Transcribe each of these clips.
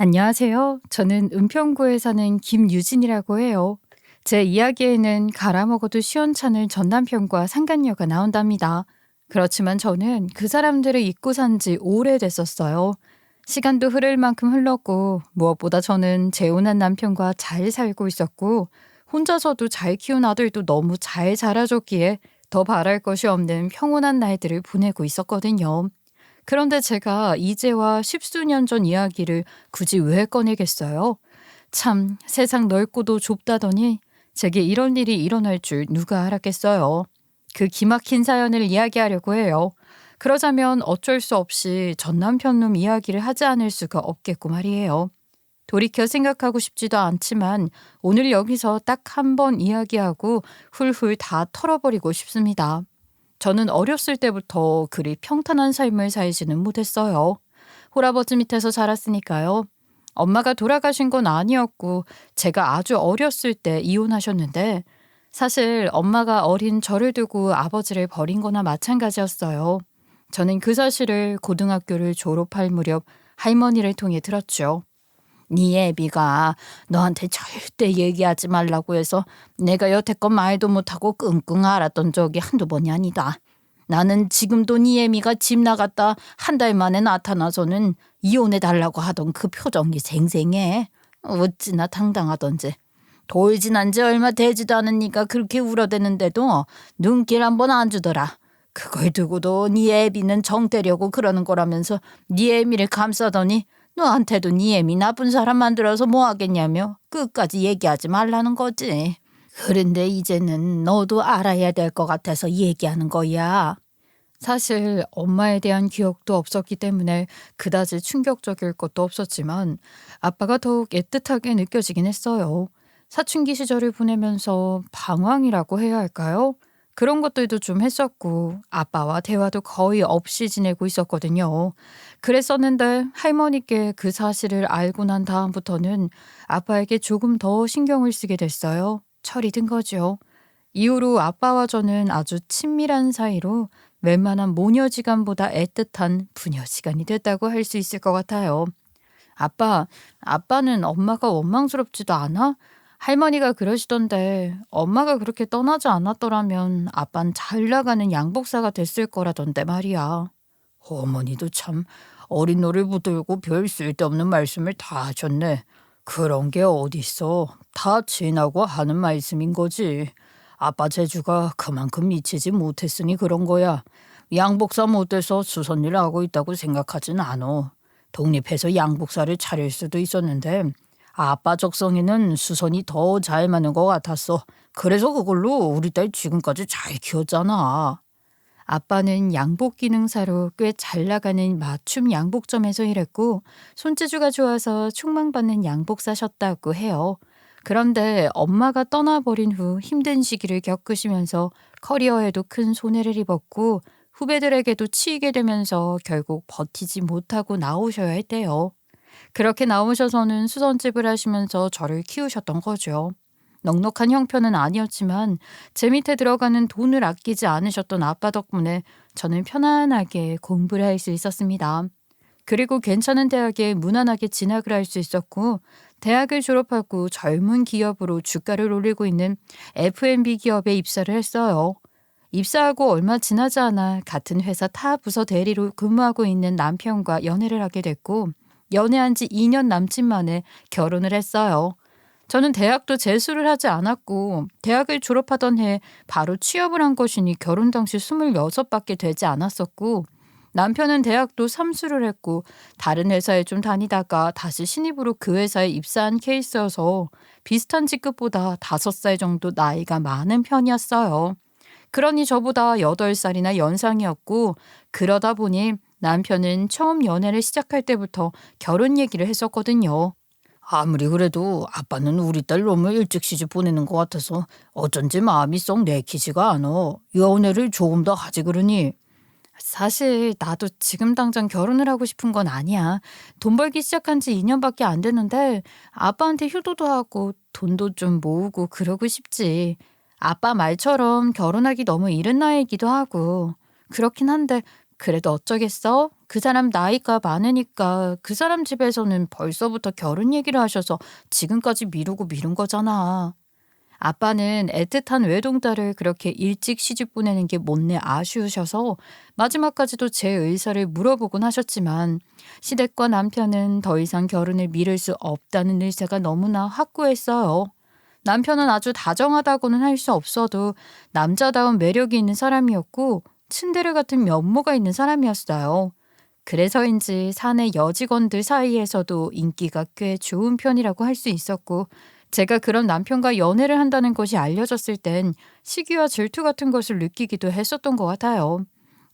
안녕하세요. 저는 은평구에 사는 김유진이라고 해요. 제 이야기에는 갈아 먹어도 시원찮을 전 남편과 상간녀가 나온답니다. 그렇지만 저는 그 사람들을 잊고 산지 오래됐었어요. 시간도 흐를 만큼 흘렀고 무엇보다 저는 재혼한 남편과 잘 살고 있었고 혼자서도 잘 키운 아들도 너무 잘 자라줬기에 더 바랄 것이 없는 평온한 날들을 보내고 있었거든요. 그런데 제가 이제와 십수년 전 이야기를 굳이 왜 꺼내겠어요? 참, 세상 넓고도 좁다더니 제게 이런 일이 일어날 줄 누가 알았겠어요. 그 기막힌 사연을 이야기하려고 해요. 그러자면 어쩔 수 없이 전 남편놈 이야기를 하지 않을 수가 없겠고 말이에요. 돌이켜 생각하고 싶지도 않지만 오늘 여기서 딱 한 번 이야기하고 훌훌 다 털어버리고 싶습니다. 저는 어렸을 때부터 그리 평탄한 삶을 살지는 못했어요. 홀아버지 밑에서 자랐으니까요. 엄마가 돌아가신 건 아니었고 제가 아주 어렸을 때 이혼하셨는데 사실 엄마가 어린 저를 두고 아버지를 버린 거나 마찬가지였어요. 저는 그 사실을 고등학교를 졸업할 무렵 할머니를 통해 들었죠. 네 애비가 너한테 절대 얘기하지 말라고 해서 내가 여태껏 말도 못하고 끙끙 앓았던 적이 한두 번이 아니다. 나는 지금도 네 애미가 집 나갔다 한 달 만에 나타나서는 이혼해달라고 하던 그 표정이 생생해. 어찌나 당당하던지. 돌 지난 지 얼마 되지도 않은 니가 그렇게 울어대는데도 눈길 한 번 안 주더라. 그걸 두고도 네 애비는 정 떼려고 그러는 거라면서 네 애미를 감싸더니 너한테도 네 애미 나쁜 사람 만들어서 뭐 하겠냐며 끝까지 얘기하지 말라는 거지. 그런데 이제는 너도 알아야 될 것 같아서 얘기하는 거야. 사실 엄마에 대한 기억도 없었기 때문에 그다지 충격적일 것도 없었지만 아빠가 더욱 애틋하게 느껴지긴 했어요. 사춘기 시절을 보내면서 방황이라고 해야 할까요? 그런 것들도 좀 했었고 아빠와 대화도 거의 없이 지내고 있었거든요. 그랬었는데 할머니께 그 사실을 알고 난 다음부터는 아빠에게 조금 더 신경을 쓰게 됐어요. 철이 든 거죠. 이후로 아빠와 저는 아주 친밀한 사이로 웬만한 모녀지간보다 애틋한 부녀지간이 됐다고 할 수 있을 것 같아요. 아빠는 엄마가 원망스럽지도 않아? 할머니가 그러시던데 엄마가 그렇게 떠나지 않았더라면 아빤 잘 나가는 양복사가 됐을 거라던데 말이야. 어머니도 참 어린 노를 붙들고 별 쓸데없는 말씀을 다 하셨네. 그런 게 어딨어. 다 지나고 하는 말씀인 거지. 아빠 재주가 그만큼 미치지 못했으니 그런 거야. 양복사 못 돼서 수선일 하고 있다고 생각하진 않어. 독립해서 양복사를 차릴 수도 있었는데 아빠 적성에는 수선이 더 잘 맞는 것 같았어. 그래서 그걸로 우리 딸 지금까지 잘 키웠잖아. 아빠는 양복 기능사로 꽤 잘 나가는 맞춤 양복점에서 일했고 손재주가 좋아서 촉망받는 양복사셨다고 해요. 그런데 엄마가 떠나버린 후 힘든 시기를 겪으시면서 커리어에도 큰 손해를 입었고 후배들에게도 치이게 되면서 결국 버티지 못하고 나오셔야 했대요. 그렇게 나오셔서는 수선집을 하시면서 저를 키우셨던 거죠. 넉넉한 형편은 아니었지만 제 밑에 들어가는 돈을 아끼지 않으셨던 아빠 덕분에 저는 편안하게 공부를 할 수 있었습니다. 그리고 괜찮은 대학에 무난하게 진학을 할 수 있었고 대학을 졸업하고 젊은 기업으로 주가를 올리고 있는 F&B 기업에 입사를 했어요. 입사하고 얼마 지나지 않아 같은 회사 타 부서 대리로 근무하고 있는 남편과 연애를 하게 됐고 연애한 지 2년 남짓 만에 결혼을 했어요. 저는 대학도 재수를 하지 않았고 대학을 졸업하던 해 바로 취업을 한 것이니 결혼 당시 26밖에 되지 않았었고 남편은 대학도 삼수를 했고 다른 회사에 좀 다니다가 다시 신입으로 그 회사에 입사한 케이스여서 비슷한 직급보다 5살 정도 나이가 많은 편이었어요. 그러니 저보다 8살이나 연상이었고 그러다 보니 남편은 처음 연애를 시작할 때부터 결혼 얘기를 했었거든요. 아무리 그래도 아빠는 우리 딸 너무 일찍 시집 보내는 것 같아서 어쩐지 마음이 썩 내키지가 않어. 연애를 조금 더 하지 그러니. 사실 나도 지금 당장 결혼을 하고 싶은 건 아니야. 돈 벌기 시작한 지 2년밖에 안 됐는데 아빠한테 효도도 하고 돈도 좀 모으고 그러고 싶지. 아빠 말처럼 결혼하기 너무 이른 나이이기도 하고. 그렇긴 한데 그래도 어쩌겠어? 그 사람 나이가 많으니까 그 사람 집에서는 벌써부터 결혼 얘기를 하셔서 지금까지 미루고 미룬 거잖아. 아빠는 애틋한 외동딸을 그렇게 일찍 시집 보내는 게 못내 아쉬우셔서 마지막까지도 제 의사를 물어보곤 하셨지만 시댁과 남편은 더 이상 결혼을 미룰 수 없다는 의사가 너무나 확고했어요. 남편은 아주 다정하다고는 할 수 없어도 남자다운 매력이 있는 사람이었고 츤데레 같은 면모가 있는 사람이었어요. 그래서인지 사내 여직원들 사이에서도 인기가 꽤 좋은 편이라고 할 수 있었고 제가 그런 남편과 연애를 한다는 것이 알려졌을 땐 시기와 질투 같은 것을 느끼기도 했었던 것 같아요.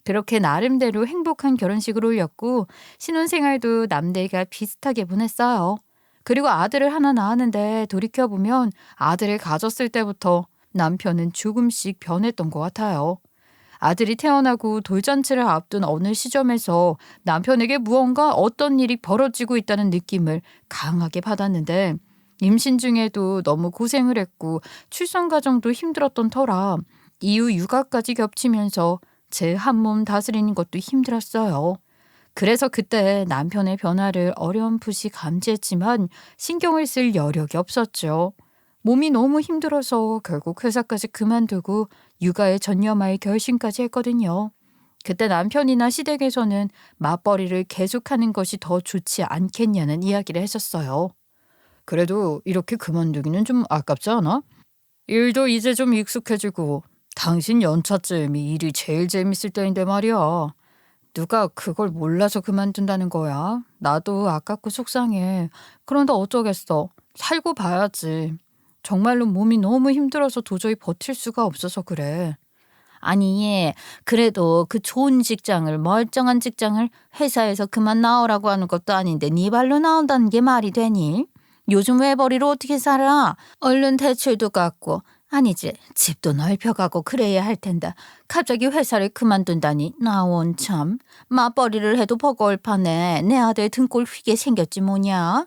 그렇게 나름대로 행복한 결혼식을 올렸고 신혼생활도 남들과 비슷하게 보냈어요. 그리고 아들을 하나 낳았는데 돌이켜보면 아들을 가졌을 때부터 남편은 조금씩 변했던 것 같아요. 아들이 태어나고 돌잔치를 앞둔 어느 시점에서 남편에게 무언가 어떤 일이 벌어지고 있다는 느낌을 강하게 받았는데 임신 중에도 너무 고생을 했고 출산 과정도 힘들었던 터라 이후 육아까지 겹치면서 제 한몸 다스리는 것도 힘들었어요. 그래서 그때 남편의 변화를 어렴풋이 감지했지만 신경을 쓸 여력이 없었죠. 몸이 너무 힘들어서 결국 회사까지 그만두고 육아에 전념할 결심까지 했거든요. 그때 남편이나 시댁에서는 맞벌이를 계속하는 것이 더 좋지 않겠냐는 이야기를 했었어요. 그래도 이렇게 그만두기는 좀 아깝지 않아? 일도 이제 좀 익숙해지고 당신 연차쯤이 일이 제일 재밌을 때인데 말이야. 누가 그걸 몰라서 그만둔다는 거야. 나도 아깝고 속상해. 그런데 어쩌겠어. 살고 봐야지. 정말로 몸이 너무 힘들어서 도저히 버틸 수가 없어서 그래. 아니, 그래도 그 좋은 직장을, 멀쩡한 직장을 회사에서 그만 나오라고 하는 것도 아닌데 네 발로 나온다는 게 말이 되니? 요즘 외벌이로 어떻게 살아? 얼른 대출도 갚고 아니지 집도 넓혀가고 그래야 할 텐데 갑자기 회사를 그만둔다니 나 원참 맞벌이를 해도 버거울 판에 내 아들 등골 휘게 생겼지 뭐냐?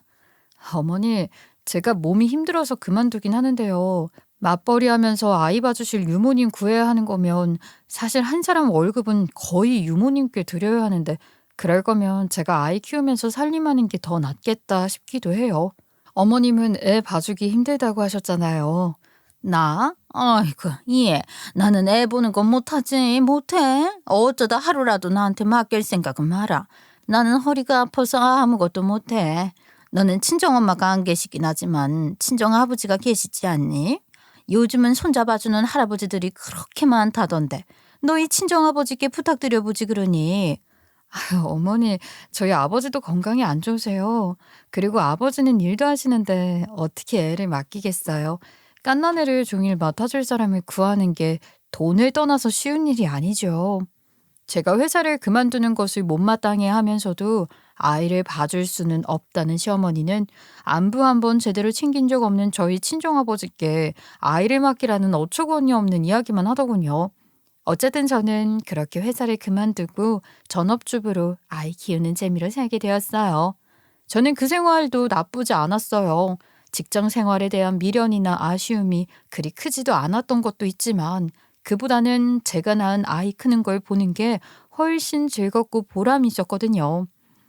어머니, 제가 몸이 힘들어서 그만두긴 하는데요. 맞벌이 하면서 아이 봐주실 유모님 구해야 하는 거면 사실 한 사람 월급은 거의 유모님께 드려야 하는데 그럴 거면 제가 아이 키우면서 살림하는 게 더 낫겠다 싶기도 해요. 어머님은 애 봐주기 힘들다고 하셨잖아요. 나? 아이고, 예. 나는 애 보는 건 못하지, 못해. 어쩌다 하루라도 나한테 맡길 생각은 마라. 나는 허리가 아파서 아무것도 못해. 너는 친정엄마가 안 계시긴 하지만 친정아버지가 계시지 않니? 요즘은 손잡아주는 할아버지들이 그렇게 많다던데. 너희 친정아버지께 부탁드려보지 그러니. 아유, 어머니, 저희 아버지도 건강이 안 좋으세요. 그리고 아버지는 일도 하시는데 어떻게 애를 맡기겠어요. 갓난 애를 종일 맡아줄 사람을 구하는 게 돈을 떠나서 쉬운 일이 아니죠. 제가 회사를 그만두는 것을 못마땅해 하면서도 아이를 봐줄 수는 없다는 시어머니는 안부 한번 제대로 챙긴 적 없는 저희 친정아버지께 아이를 맡기라는 어처구니 없는 이야기만 하더군요. 어쨌든 저는 그렇게 회사를 그만두고 전업주부로 아이 키우는 재미로 살게 되었어요. 저는 그 생활도 나쁘지 않았어요. 직장 생활에 대한 미련이나 아쉬움이 그리 크지도 않았던 것도 있지만 그보다는 제가 낳은 아이 크는 걸 보는 게 훨씬 즐겁고 보람이 있었거든요.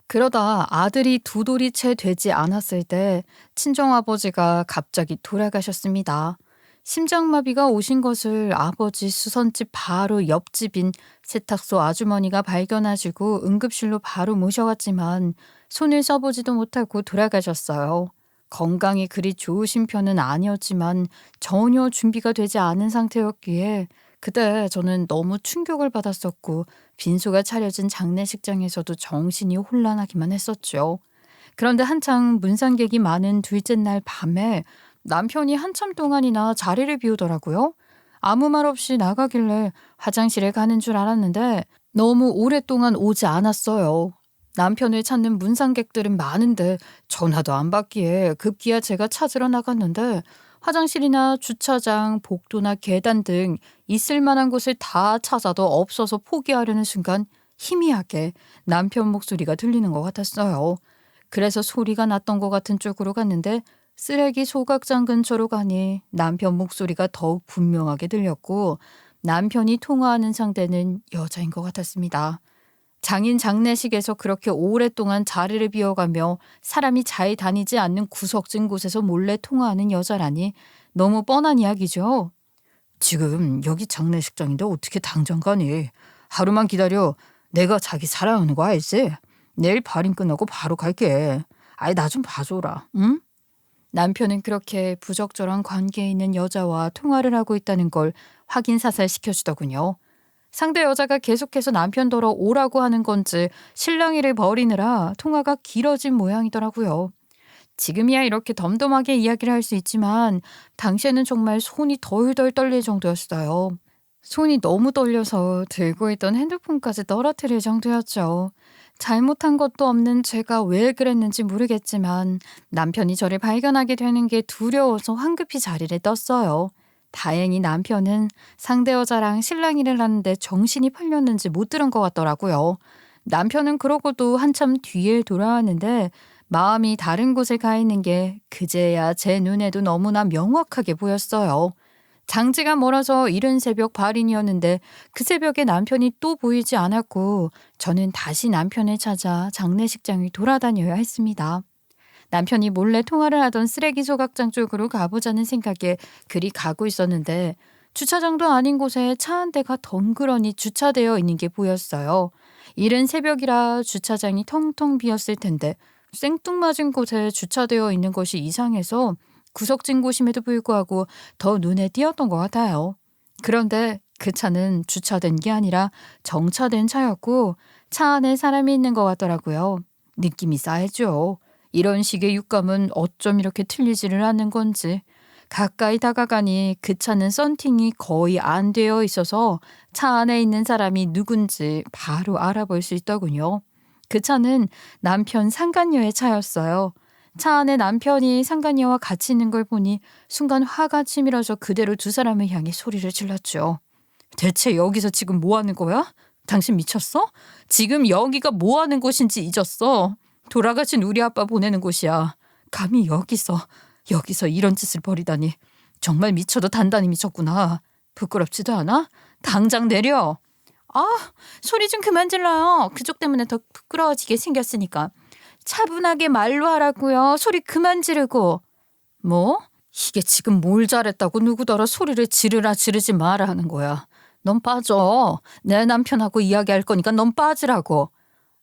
그러다 아들이 두 돌이 채 되지 않았을 때 친정아버지가 갑자기 돌아가셨습니다. 심장마비가 오신 것을 아버지 수선집 바로 옆집인 세탁소 아주머니가 발견하시고 응급실로 바로 모셔왔지만 손을 써보지도 못하고 돌아가셨어요. 건강이 그리 좋으신 편은 아니었지만 전혀 준비가 되지 않은 상태였기에 그때 저는 너무 충격을 받았었고 빈소가 차려진 장례식장에서도 정신이 혼란하기만 했었죠. 그런데 한창 문상객이 많은 둘째 날 밤에 남편이 한참 동안이나 자리를 비우더라고요. 아무 말 없이 나가길래 화장실에 가는 줄 알았는데 너무 오랫동안 오지 않았어요. 남편을 찾는 문상객들은 많은데 전화도 안 받기에 급기야 제가 찾으러 나갔는데 화장실이나 주차장, 복도나 계단 등 있을 만한 곳을 다 찾아도 없어서 포기하려는 순간 희미하게 남편 목소리가 들리는 것 같았어요. 그래서 소리가 났던 것 같은 쪽으로 갔는데 쓰레기 소각장 근처로 가니 남편 목소리가 더욱 분명하게 들렸고 남편이 통화하는 상대는 여자인 것 같았습니다. 장인 장례식에서 그렇게 오랫동안 자리를 비워가며 사람이 잘 다니지 않는 구석진 곳에서 몰래 통화하는 여자라니 너무 뻔한 이야기죠. 지금 여기 장례식장인데 어떻게 당장 가니? 하루만 기다려. 내가 자기 사랑하는 거 알지? 내일 발인 끝나고 바로 갈게. 아이 나 좀 봐줘라. 응? 남편은 그렇게 부적절한 관계에 있는 여자와 통화를 하고 있다는 걸 확인 사살시켜주더군요. 상대 여자가 계속해서 남편더러 오라고 하는 건지 실랑이를 벌이느라 통화가 길어진 모양이더라고요. 지금이야 이렇게 덤덤하게 이야기를 할 수 있지만 당시에는 정말 손이 덜덜 떨릴 정도였어요. 손이 너무 떨려서 들고 있던 핸드폰까지 떨어뜨릴 정도였죠. 잘못한 것도 없는 제가 왜 그랬는지 모르겠지만 남편이 저를 발견하게 되는 게 두려워서 황급히 자리를 떴어요. 다행히 남편은 상대 여자랑 실랑이를 하는데 정신이 팔렸는지 못 들은 것 같더라고요. 남편은 그러고도 한참 뒤에 돌아왔는데 마음이 다른 곳에 가 있는 게 그제야 제 눈에도 너무나 명확하게 보였어요. 장지가 멀어서 이른 새벽 발인이었는데 그 새벽에 남편이 또 보이지 않았고 저는 다시 남편을 찾아 장례식장을 돌아다녀야 했습니다. 남편이 몰래 통화를 하던 쓰레기 소각장 쪽으로 가보자는 생각에 그리 가고 있었는데 주차장도 아닌 곳에 차 한 대가 덩그러니 주차되어 있는 게 보였어요. 이른 새벽이라 주차장이 텅텅 비었을 텐데 생뚱맞은 곳에 주차되어 있는 것이 이상해서 구석진 곳임에도 불구하고 더 눈에 띄었던 것 같아요. 그런데 그 차는 주차된 게 아니라 정차된 차였고 차 안에 사람이 있는 것 같더라고요. 느낌이 싸했죠. 이런 식의 육감은 어쩜 이렇게 틀리지를 않는 건지. 가까이 다가가니 그 차는 썬팅이 거의 안 되어 있어서 차 안에 있는 사람이 누군지 바로 알아볼 수 있더군요. 그 차는 남편 상간녀의 차였어요. 차 안에 남편이 상간녀와 같이 있는 걸 보니 순간 화가 치밀어서 그대로 두 사람을 향해 소리를 질렀죠. 대체 여기서 지금 뭐 하는 거야? 당신 미쳤어? 지금 여기가 뭐 하는 곳인지 잊었어. 돌아가신 우리 아빠 보내는 곳이야. 감히 여기서 이런 짓을 벌이다니. 정말 미쳐도 단단히 미쳤구나. 부끄럽지도 않아? 당장 내려. 아, 소리 좀 그만 질러요. 그쪽 때문에 더 부끄러워지게 생겼으니까. 차분하게 말로 하라고요. 소리 그만 지르고. 뭐? 이게 지금 뭘 잘했다고 누구더러 소리를 지르지 마라 하는 거야. 넌 빠져. 내 남편하고 이야기할 거니까 넌 빠지라고.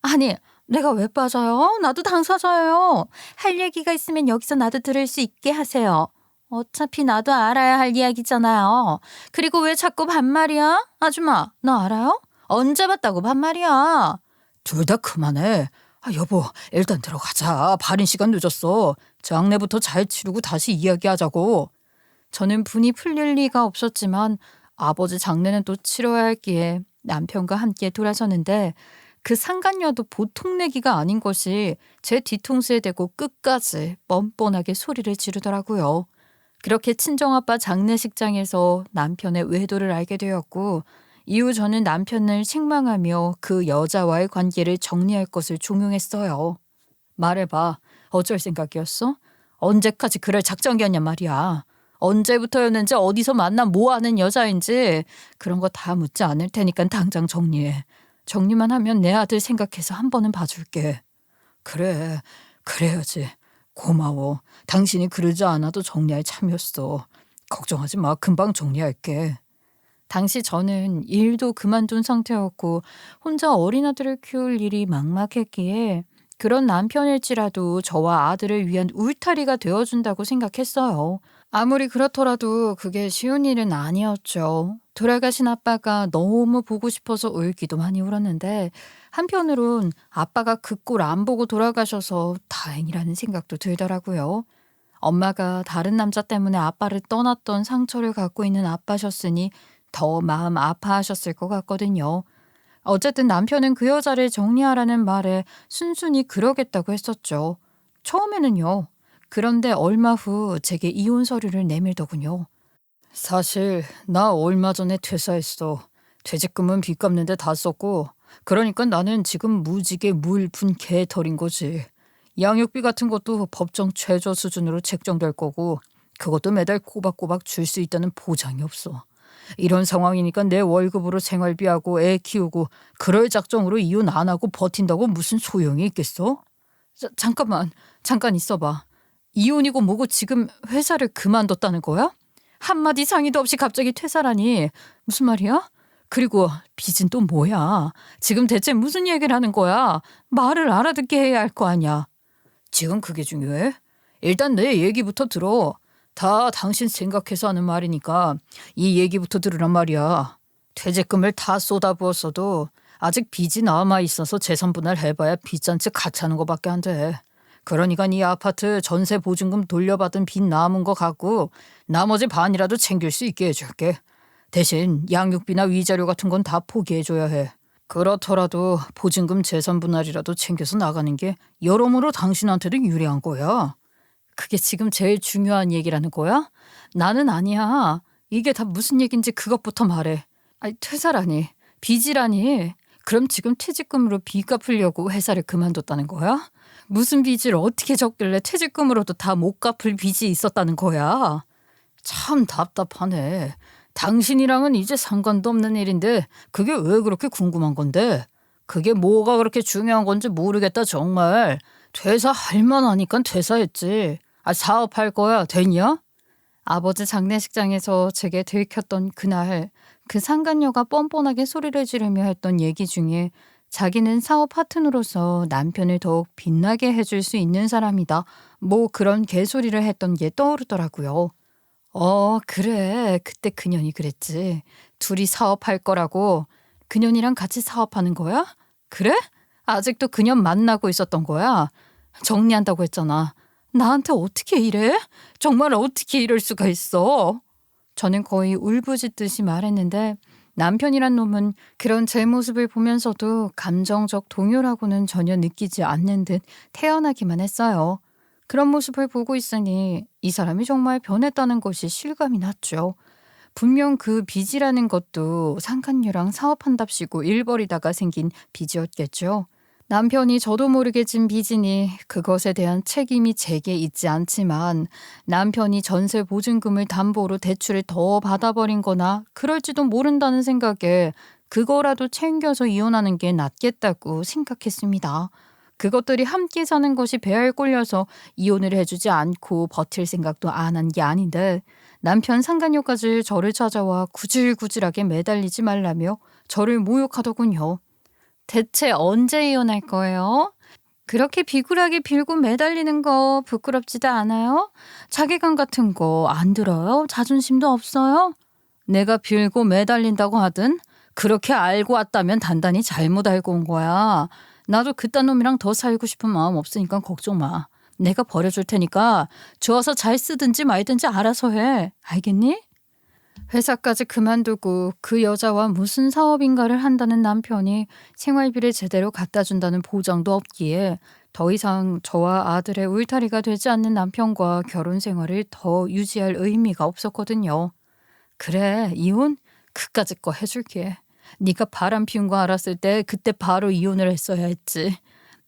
아니, 내가 왜 빠져요? 나도 당사자예요. 할 얘기가 있으면 여기서 나도 들을 수 있게 하세요. 어차피 나도 알아야 할 이야기잖아요. 그리고 왜 자꾸 반말이야? 아줌마, 너 알아요? 언제 봤다고 반말이야? 둘 다 그만해. 여보, 일단 들어가자. 발인 시간 늦었어. 장례부터 잘 치르고 다시 이야기하자고. 저는 분이 풀릴 리가 없었지만 아버지 장례는 또 치러야 할기에 남편과 함께 돌아서는데 그 상간녀도 보통 내기가 아닌 것이 제 뒤통수에 대고 끝까지 뻔뻔하게 소리를 지르더라고요. 그렇게 친정아빠 장례식장에서 남편의 외도를 알게 되었고 이후 저는 남편을 책망하며 그 여자와의 관계를 정리할 것을 종용했어요. 말해봐. 어쩔 생각이었어? 언제까지 그럴 작정이었냔 말이야. 언제부터였는지 어디서 만나 뭐 하는 여자인지 그런 거 다 묻지 않을 테니까 당장 정리해. 정리만 하면 내 아들 생각해서 한 번은 봐줄게. 그래, 그래야지. 고마워. 당신이 그러지 않아도 정리할 참이었어. 걱정하지 마. 금방 정리할게. 당시 저는 일도 그만둔 상태였고 혼자 어린 아들을 키울 일이 막막했기에 그런 남편일지라도 저와 아들을 위한 울타리가 되어준다고 생각했어요. 아무리 그렇더라도 그게 쉬운 일은 아니었죠. 돌아가신 아빠가 너무 보고 싶어서 울기도 많이 울었는데 한편으론 아빠가 그 꼴 안 보고 돌아가셔서 다행이라는 생각도 들더라고요. 엄마가 다른 남자 때문에 아빠를 떠났던 상처를 갖고 있는 아빠셨으니 더 마음 아파하셨을 것 같거든요. 어쨌든 남편은 그 여자를 정리하라는 말에 순순히 그러겠다고 했었죠. 처음에는요. 그런데 얼마 후 제게 이혼 서류를 내밀더군요. 사실 나 얼마 전에 퇴사했어. 퇴직금은 빚 갚는데 다 썼고 그러니까 나는 지금 무지개 물분 개털인 거지. 양육비 같은 것도 법정 최저 수준으로 책정될 거고 그것도 매달 꼬박꼬박 줄 수 있다는 보장이 없어. 이런 상황이니까 내 월급으로 생활비하고 애 키우고 그럴 작정으로 이혼 안 하고 버틴다고 무슨 소용이 있겠어? 잠깐만, 잠깐 있어봐. 이혼이고 뭐고 지금 회사를 그만뒀다는 거야? 한마디 상의도 없이 갑자기 퇴사라니 무슨 말이야? 그리고 빚은 또 뭐야? 지금 대체 무슨 얘기를 하는 거야? 말을 알아듣게 해야 할 거 아니야. 지금 그게 중요해? 일단 내 얘기부터 들어. 다 당신 생각해서 하는 말이니까 이 얘기부터 들으란 말이야. 퇴직금을 다 쏟아부었어도 아직 빚이 남아 있어서 재산 분할해봐야 빚잔치 같이 하는 거밖에 안 돼. 그러니까 네 아파트 전세 보증금 돌려받은 빚 남은 거 갖고 나머지 반이라도 챙길 수 있게 해줄게. 대신 양육비나 위자료 같은 건 다 포기해줘야 해. 그렇더라도 보증금 재산 분할이라도 챙겨서 나가는 게 여러모로 당신한테도 유리한 거야. 그게 지금 제일 중요한 얘기라는 거야? 나는 아니야. 이게 다 무슨 얘긴지 그것부터 말해. 아니, 퇴사라니, 빚이라니. 그럼 지금 퇴직금으로 빚 갚으려고 회사를 그만뒀다는 거야? 무슨 빚을 어떻게 졌길래 퇴직금으로도 다 못 갚을 빚이 있었다는 거야? 참 답답하네. 당신이랑은 이제 상관도 없는 일인데 그게 왜 그렇게 궁금한 건데? 그게 뭐가 그렇게 중요한 건지 모르겠다 정말. 퇴사할 만하니까 퇴사했지. 사업할 거야 됐냐? 아버지 장례식장에서 제게 들켰던 그날 그 상간녀가 뻔뻔하게 소리를 지르며 했던 얘기 중에 자기는 사업 파트너로서 남편을 더욱 빛나게 해줄 수 있는 사람이다. 뭐 그런 개소리를 했던 게 떠오르더라고요. 그래. 그때 그년이 그랬지. 둘이 사업할 거라고. 그년이랑 같이 사업하는 거야? 그래? 아직도 그년 만나고 있었던 거야? 정리한다고 했잖아. 나한테 어떻게 이래? 정말 어떻게 이럴 수가 있어? 저는 거의 울부짖듯이 말했는데 남편이란 놈은 그런 제 모습을 보면서도 감정적 동요라고는 전혀 느끼지 않는 듯 태연하기만 했어요. 그런 모습을 보고 있으니 이 사람이 정말 변했다는 것이 실감이 났죠. 분명 그 빚이라는 것도 상간녀랑 사업한답시고 일벌이다가 생긴 빚이었겠죠. 남편이 저도 모르게 진 빚이니 그것에 대한 책임이 제게 있지 않지만 남편이 전세 보증금을 담보로 대출을 더 받아버린 거나 그럴지도 모른다는 생각에 그거라도 챙겨서 이혼하는 게 낫겠다고 생각했습니다. 그것들이 함께 사는 것이 배알 꼴려서 이혼을 해주지 않고 버틸 생각도 안 한 게 아닌데 남편 상간녀까지 저를 찾아와 구질구질하게 매달리지 말라며 저를 모욕하더군요. 대체 언제 이혼할 거예요? 그렇게 비굴하게 빌고 매달리는 거 부끄럽지도 않아요? 자괴감 같은 거 안 들어요? 자존심도 없어요? 내가 빌고 매달린다고 하든 그렇게 알고 왔다면 단단히 잘못 알고 온 거야. 나도 그딴 놈이랑 더 살고 싶은 마음 없으니까 걱정 마. 내가 버려줄 테니까 주워서 잘 쓰든지 말든지 알아서 해. 알겠니? 회사까지 그만두고 그 여자와 무슨 사업인가를 한다는 남편이 생활비를 제대로 갖다 준다는 보장도 없기에 더 이상 저와 아들의 울타리가 되지 않는 남편과 결혼 생활을 더 유지할 의미가 없었거든요. 그래, 이혼? 그까짓 거 해줄게. 네가 바람 피운 거 알았을 때 그때 바로 이혼을 했어야 했지.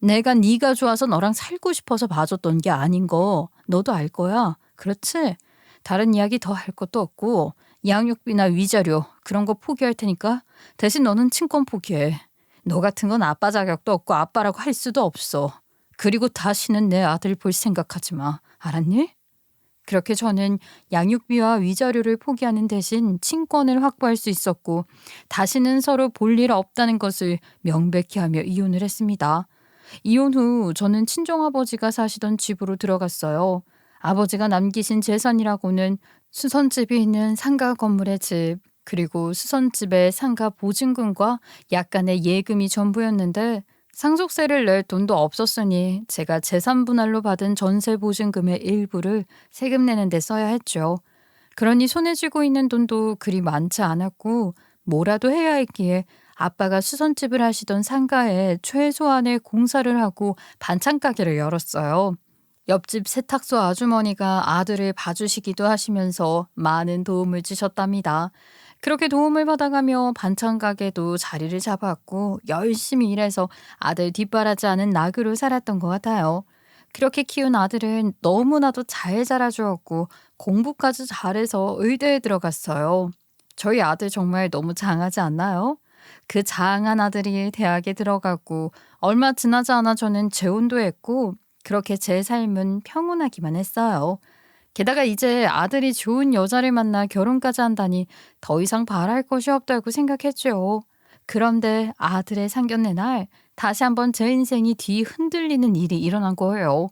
내가 네가 좋아서 너랑 살고 싶어서 봐줬던 게 아닌 거 너도 알 거야. 그렇지? 다른 이야기 더 할 것도 없고 양육비나 위자료 그런 거 포기할 테니까 대신 너는 친권 포기해. 너 같은 건 아빠 자격도 없고 아빠라고 할 수도 없어. 그리고 다시는 내 아들 볼 생각하지 마. 알았니? 그렇게 저는 양육비와 위자료를 포기하는 대신 친권을 확보할 수 있었고 다시는 서로 볼 일 없다는 것을 명백히 하며 이혼을 했습니다. 이혼 후 저는 친정아버지가 사시던 집으로 들어갔어요. 아버지가 남기신 재산이라고는 수선집이 있는 상가 건물의 집, 그리고 수선집의 상가 보증금과 약간의 예금이 전부였는데 상속세를 낼 돈도 없었으니 제가 재산 분할로 받은 전세 보증금의 일부를 세금 내는 데 써야 했죠. 그러니 손에 쥐고 있는 돈도 그리 많지 않았고 뭐라도 해야 했기에 아빠가 수선집을 하시던 상가에 최소한의 공사를 하고 반찬 가게를 열었어요. 옆집 세탁소 아주머니가 아들을 봐주시기도 하시면서 많은 도움을 주셨답니다. 그렇게 도움을 받아가며 반찬 가게도 자리를 잡았고 열심히 일해서 아들 뒷바라지 하는 낙으로 살았던 것 같아요. 그렇게 키운 아들은 너무나도 잘 자라주었고 공부까지 잘해서 의대에 들어갔어요. 저희 아들 정말 너무 장하지 않나요? 그 장한 아들이 대학에 들어가고 얼마 지나지 않아 저는 재혼도 했고 그렇게 제 삶은 평온하기만 했어요. 게다가 이제 아들이 좋은 여자를 만나 결혼까지 한다니 더 이상 바랄 것이 없다고 생각했죠. 그런데 아들의 상견례 날 다시 한번 제 인생이 뒤 흔들리는 일이 일어난 거예요.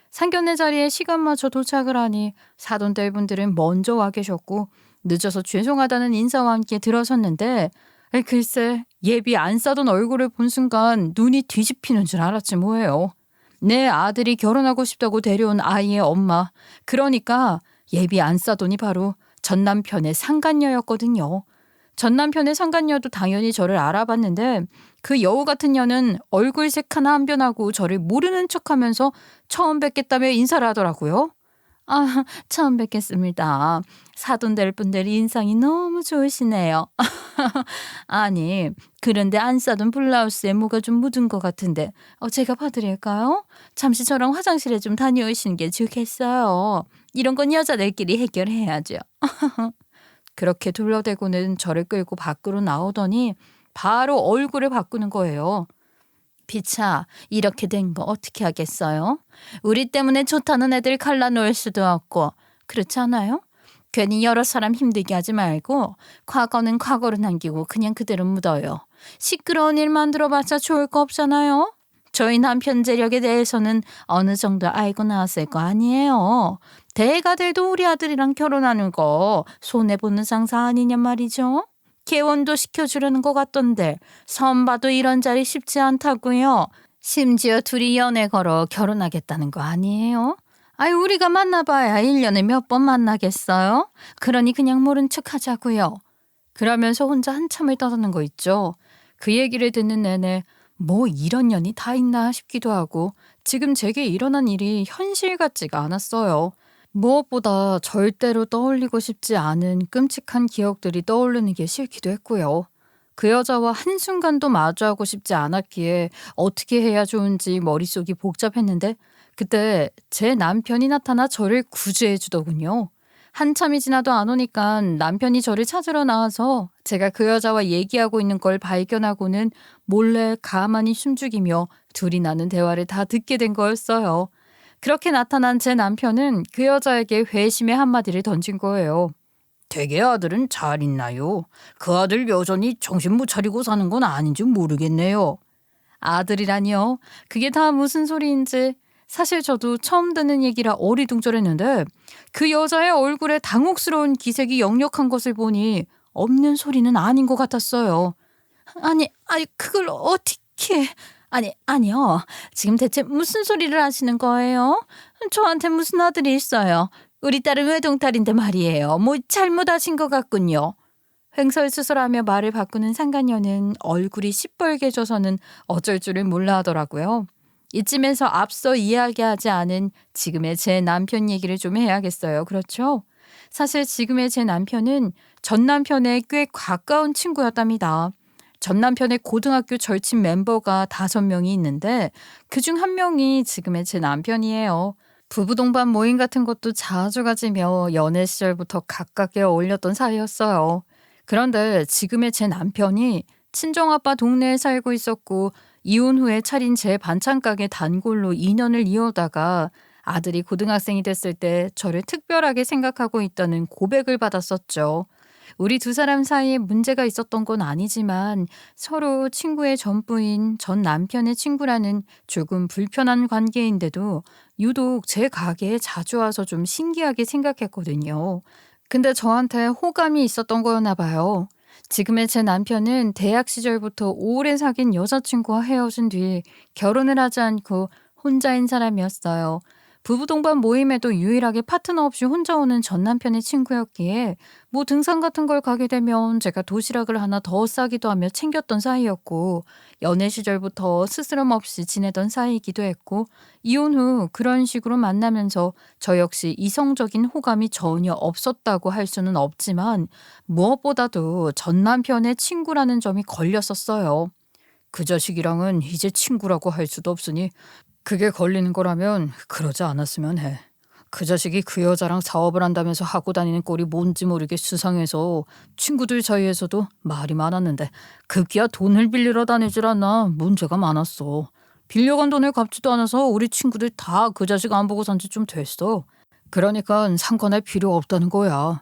상견례 자리에 시간마저 도착을 하니 사돈들 분들은 먼저 와 계셨고 늦어서 죄송하다는 인사와 함께 들어섰는데 글쎄 예비 안 싸던 얼굴을 본 순간 눈이 뒤집히는 줄 알았지 뭐예요. 내 아들이 결혼하고 싶다고 데려온 아이의 엄마. 그러니까 예비 안 싸돈이 바로 전 남편의 상간녀였거든요. 전 남편의 상간녀도 당연히 저를 알아봤는데 그 여우 같은 년은 얼굴색 하나 안 변하고 저를 모르는 척하면서 처음 뵙겠다며 인사를 하더라고요. 아, 처음 뵙겠습니다. 사돈될 분들이 인상이 너무 좋으시네요. 아니, 그런데 안 싸던 블라우스에 뭐가 좀 묻은 것 같은데 제가 봐드릴까요? 잠시 저랑 화장실에 좀 다녀오시는 게 좋겠어요. 이런 건 여자들끼리 해결해야죠. 그렇게 둘러대고는 저를 끌고 밖으로 나오더니 바로 얼굴을 바꾸는 거예요. 피차, 이렇게 된 거 어떻게 하겠어요? 우리 때문에 좋다는 애들 갈라놓을 수도 없고 그렇지 않아요? 괜히 여러 사람 힘들게 하지 말고 과거는 과거로 남기고 그냥 그대로 묻어요. 시끄러운 일 만들어봤자 좋을 거 없잖아요. 저희 남편 재력에 대해서는 어느 정도 알고 나왔을 거 아니에요. 대가 돼도 우리 아들이랑 결혼하는 거 손해보는 상사 아니냔 말이죠. 개원도 시켜주려는 것 같던데 선봐도 이런 자리 쉽지 않다고요. 심지어 둘이 연애 걸어 결혼하겠다는 거 아니에요? 아이 우리가 만나봐야 1년에 몇 번 만나겠어요? 그러니 그냥 모른 척 하자고요. 그러면서 혼자 한참을 떠드는 거 있죠. 그 얘기를 듣는 내내 뭐 이런 년이 다 있나 싶기도 하고 지금 제게 일어난 일이 현실 같지가 않았어요. 무엇보다 절대로 떠올리고 싶지 않은 끔찍한 기억들이 떠오르는 게 싫기도 했고요. 그 여자와 한순간도 마주하고 싶지 않았기에 어떻게 해야 좋은지 머릿속이 복잡했는데 그때 제 남편이 나타나 저를 구제해 주더군요. 한참이 지나도 안 오니까 남편이 저를 찾으러 나와서 제가 그 여자와 얘기하고 있는 걸 발견하고는 몰래 가만히 숨죽이며 둘이 나눈 대화를 다 듣게 된 거였어요. 그렇게 나타난 제 남편은 그 여자에게 회심의 한마디를 던진 거예요. 댁의 아들은 잘 있나요? 그 아들 여전히 정신 못 차리고 사는 건 아닌지 모르겠네요. 아들이라니요? 그게 다 무슨 소리인지. 사실 저도 처음 듣는 얘기라 어리둥절했는데 그 여자의 얼굴에 당혹스러운 기색이 역력한 것을 보니 없는 소리는 아닌 것 같았어요. 아니 그걸 어떻게... 아니요. 지금 대체 무슨 소리를 하시는 거예요? 저한테 무슨 아들이 있어요. 우리 딸은 외동딸인데 말이에요. 뭐 잘못하신 것 같군요. 횡설수설하며 말을 바꾸는 상간녀는 얼굴이 시뻘개져서는 어쩔 줄을 몰라 하더라고요. 이쯤에서 앞서 이야기하지 않은 지금의 제 남편 얘기를 좀 해야겠어요. 그렇죠? 사실 지금의 제 남편은 전 남편의 꽤 가까운 친구였답니다. 전 남편의 고등학교 절친 멤버가 5명이 있는데 그중 한 명이 지금의 제 남편이에요. 부부 동반 모임 같은 것도 자주 가지며 연애 시절부터 가깝게 어울렸던 사이였어요. 그런데 지금의 제 남편이 친정아빠 동네에 살고 있었고 이혼 후에 차린 제 반찬 가게 단골로 2년을 이어다가 아들이 고등학생이 됐을 때 저를 특별하게 생각하고 있다는 고백을 받았었죠. 우리 두 사람 사이에 문제가 있었던 건 아니지만 서로 친구의 전부인 전 남편의 친구라는 조금 불편한 관계인데도 유독 제 가게에 자주 와서 좀 신기하게 생각했거든요. 근데 저한테 호감이 있었던 거였나 봐요. 지금의 제 남편은 대학 시절부터 오래 사귄 여자친구와 헤어진 뒤 결혼을 하지 않고 혼자인 사람이었어요. 부부 동반 모임에도 유일하게 파트너 없이 혼자 오는 전 남편의 친구였기에 뭐 등산 같은 걸 가게 되면 제가 도시락을 하나 더 싸기도 하며 챙겼던 사이였고 연애 시절부터 스스럼 없이 지내던 사이이기도 했고 이혼 후 그런 식으로 만나면서 저 역시 이성적인 호감이 전혀 없었다고 할 수는 없지만 무엇보다도 전 남편의 친구라는 점이 걸렸었어요. 그 자식이랑은 이제 친구라고 할 수도 없으니 그게 걸리는 거라면 그러지 않았으면 해. 그 자식이 그 여자랑 사업을 한다면서 하고 다니는 꼴이 뭔지 모르게 수상해서 친구들 사이에서도 말이 많았는데 급기야 돈을 빌리러 다니질 않나 문제가 많았어. 빌려간 돈을 갚지도 않아서 우리 친구들 다 그 자식 안 보고 산 지 좀 됐어. 그러니까 상관할 필요 없다는 거야.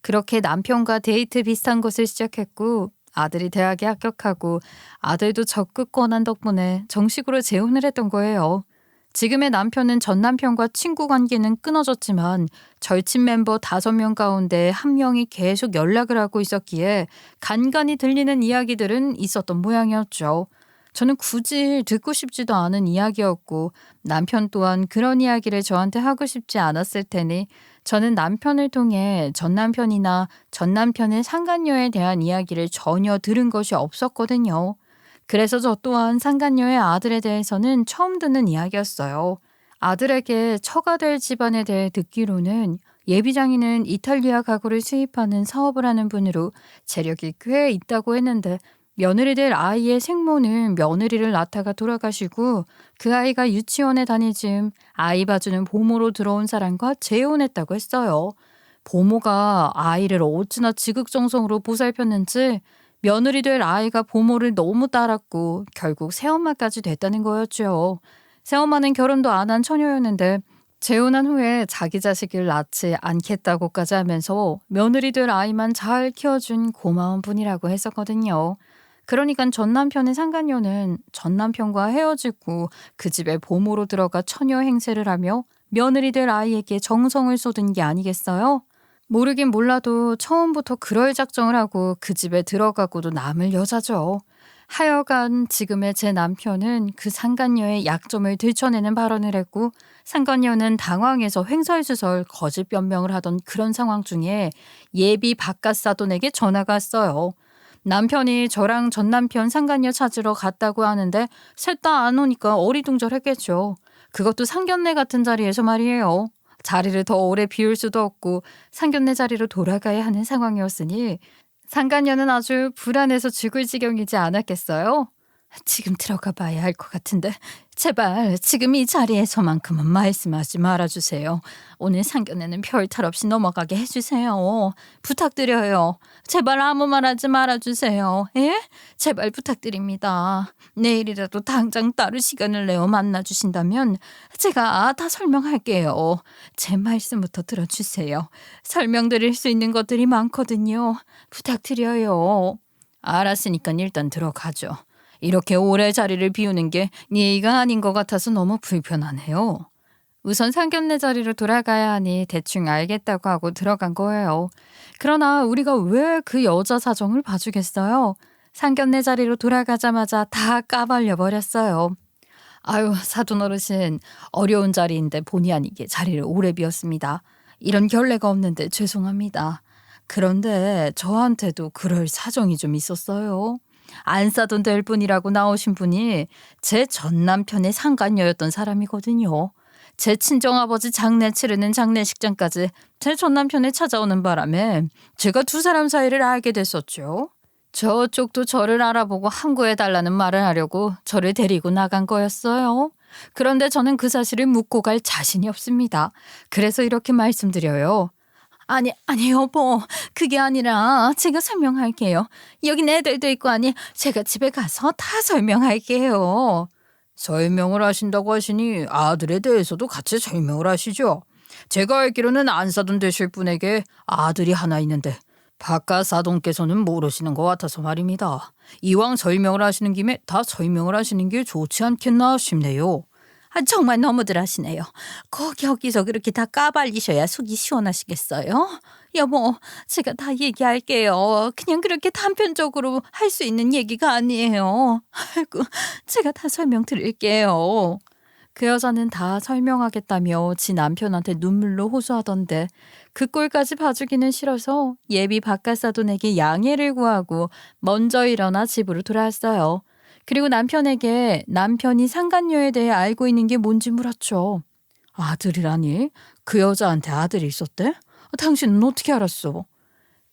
그렇게 남편과 데이트 비슷한 것을 시작했고 아들이 대학에 합격하고 아들도 적극 권한 덕분에 정식으로 재혼을 했던 거예요. 지금의 남편은 전 남편과 친구 관계는 끊어졌지만 절친 멤버 5명 가운데 1명이 계속 연락을 하고 있었기에 간간이 들리는 이야기들은 있었던 모양이었죠. 저는 굳이 듣고 싶지도 않은 이야기였고 남편 또한 그런 이야기를 저한테 하고 싶지 않았을 테니 저는 남편을 통해 전 남편이나 전 남편의 상간녀에 대한 이야기를 전혀 들은 것이 없었거든요. 그래서 저 또한 상간녀의 아들에 대해서는 처음 듣는 이야기였어요. 아들에게 처가 될 집안에 대해 듣기로는 예비장인은 이탈리아 가구를 수입하는 사업을 하는 분으로 재력이 꽤 있다고 했는데 며느리 될 아이의 생모는 며느리를 낳다가 돌아가시고 그 아이가 유치원에 다닐 즈음 아이 봐주는 보모로 들어온 사람과 재혼했다고 했어요. 보모가 아이를 어찌나 지극정성으로 보살폈는지 며느리 될 아이가 보모를 너무 따랐고 결국 새엄마까지 됐다는 거였죠. 새엄마는 결혼도 안 한 처녀였는데 재혼한 후에 자기 자식을 낳지 않겠다고까지 하면서 며느리 될 아이만 잘 키워준 고마운 분이라고 했었거든요. 그러니까 전 남편의 상간녀는 전 남편과 헤어지고 그 집에 보모로 들어가 처녀 행세를 하며 며느리 될 아이에게 정성을 쏟은 게 아니겠어요? 모르긴 몰라도 처음부터 그럴 작정을 하고 그 집에 들어가고도 남을 여자죠. 하여간 지금의 제 남편은 그 상간녀의 약점을 들춰내는 발언을 했고 상간녀는 당황해서 횡설수설 거짓 변명을 하던 그런 상황 중에 예비 바깥사돈에게 전화가 왔어요. 남편이 저랑 전 남편 상간녀 찾으러 갔다고 하는데 셋 다 안 오니까 어리둥절했겠죠. 그것도 상견례 같은 자리에서 말이에요. 자리를 더 오래 비울 수도 없고 상견례 자리로 돌아가야 하는 상황이었으니 상간녀는 아주 불안해서 죽을 지경이지 않았겠어요? 지금 들어가 봐야 할 것 같은데 제발 지금 이 자리에서만큼은 말씀하지 말아주세요. 오늘 상견례는 별탈 없이 넘어가게 해주세요. 부탁드려요. 제발 아무 말 하지 말아주세요. 예? 제발 부탁드립니다. 내일이라도 당장 따로 시간을 내어 만나주신다면 제가 다 설명할게요. 제 말씀부터 들어주세요. 설명드릴 수 있는 것들이 많거든요. 부탁드려요. 알았으니까 일단 들어가죠. 이렇게 오래 자리를 비우는 게 예의가 아닌 것 같아서 너무 불편하네요. 우선 상견례 자리로 돌아가야 하니 대충 알겠다고 하고 들어간 거예요. 그러나 우리가 왜 그 여자 사정을 봐주겠어요? 상견례 자리로 돌아가자마자 다 까발려 버렸어요. 아유, 사돈 어르신, 어려운 자리인데 본의 아니게 자리를 오래 비웠습니다. 이런 결례가 없는데 죄송합니다. 그런데 저한테도 그럴 사정이 좀 있었어요. 안 싸돈 될 분이라고 나오신 분이 제 전 남편의 상간녀였던 사람이거든요. 제 친정아버지 장례 치르는 장례식장까지 제 전 남편이 찾아오는 바람에 제가 두 사람 사이를 알게 됐었죠. 저쪽도 저를 알아보고 항구해달라는 말을 하려고 저를 데리고 나간 거였어요. 그런데 저는 그 사실을 묻고 갈 자신이 없습니다. 그래서 이렇게 말씀드려요. 아니 여보, 그게 아니라 제가 설명할게요. 여긴 애들도 있고 하니 제가 집에 가서 다 설명할게요. 설명을 하신다고 하시니 아들에 대해서도 같이 설명을 하시죠. 제가 알기로는 안사돈 되실 분에게 아들이 하나 있는데 바깥사돈께서는 모르시는 것 같아서 말입니다. 이왕 설명을 하시는 김에 다 설명을 하시는 게 좋지 않겠나 싶네요. 정말 너무들 하시네요. 꼭 여기서 그렇게 다 까발리셔야 속이 시원하시겠어요? 여보, 제가 다 얘기할게요. 그냥 그렇게 단편적으로 할 수 있는 얘기가 아니에요. 아이고, 제가 다 설명드릴게요. 그 여자는 다 설명하겠다며 지 남편한테 눈물로 호소하던데 그 꼴까지 봐주기는 싫어서 예비 바깥사돈에게 양해를 구하고 먼저 일어나 집으로 돌아왔어요. 그리고 남편에게 남편이 상간녀에 대해 알고 있는 게 뭔지 물었죠. 아들이라니? 그 여자한테 아들이 있었대? 당신은 어떻게 알았어?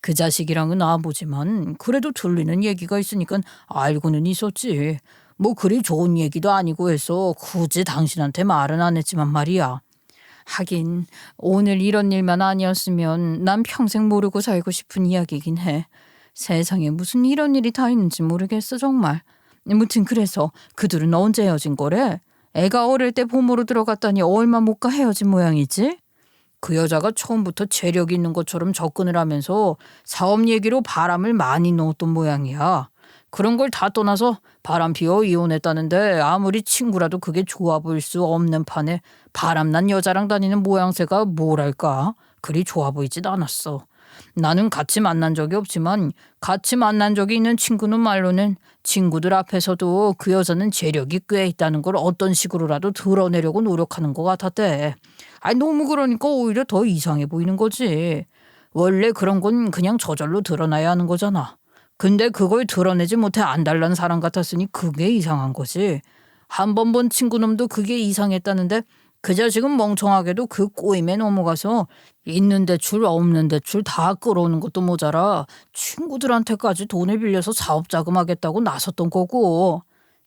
그 자식이랑은 아보지만 그래도 들리는 얘기가 있으니까 알고는 있었지. 뭐 그리 좋은 얘기도 아니고 해서 굳이 당신한테 말은 안 했지만 말이야. 하긴 오늘 이런 일만 아니었으면 난 평생 모르고 살고 싶은 이야기긴 해. 세상에 무슨 이런 일이 다 있는지 모르겠어 정말. 무튼 그래서 그들은 언제 헤어진 거래? 애가 어릴 때 부모로 들어갔다니 얼마 못 가 헤어진 모양이지? 그 여자가 처음부터 재력 있는 것처럼 접근을 하면서 사업 얘기로 바람을 많이 넣었던 모양이야. 그런 걸 다 떠나서 바람 피워 이혼했다는데 아무리 친구라도 그게 좋아 보일 수 없는 판에 바람난 여자랑 다니는 모양새가 뭐랄까 그리 좋아 보이진 않았어. 나는 같이 만난 적이 없지만 같이 만난 적이 있는 친구는 말로는 친구들 앞에서도 그 여자는 재력이 꽤 있다는 걸 어떤 식으로라도 드러내려고 노력하는 것 같았대. 아니 너무 그러니까 오히려 더 이상해 보이는 거지. 원래 그런 건 그냥 저절로 드러나야 하는 거잖아. 근데 그걸 드러내지 못해 안달난 사람 같았으니 그게 이상한 거지. 한 번 본 친구놈도 그게 이상했다는데 그 자식은 멍청하게도 그 꼬임에 넘어가서 있는 대출 없는 대출 다 끌어오는 것도 모자라 친구들한테까지 돈을 빌려서 사업 자금하겠다고 나섰던 거고.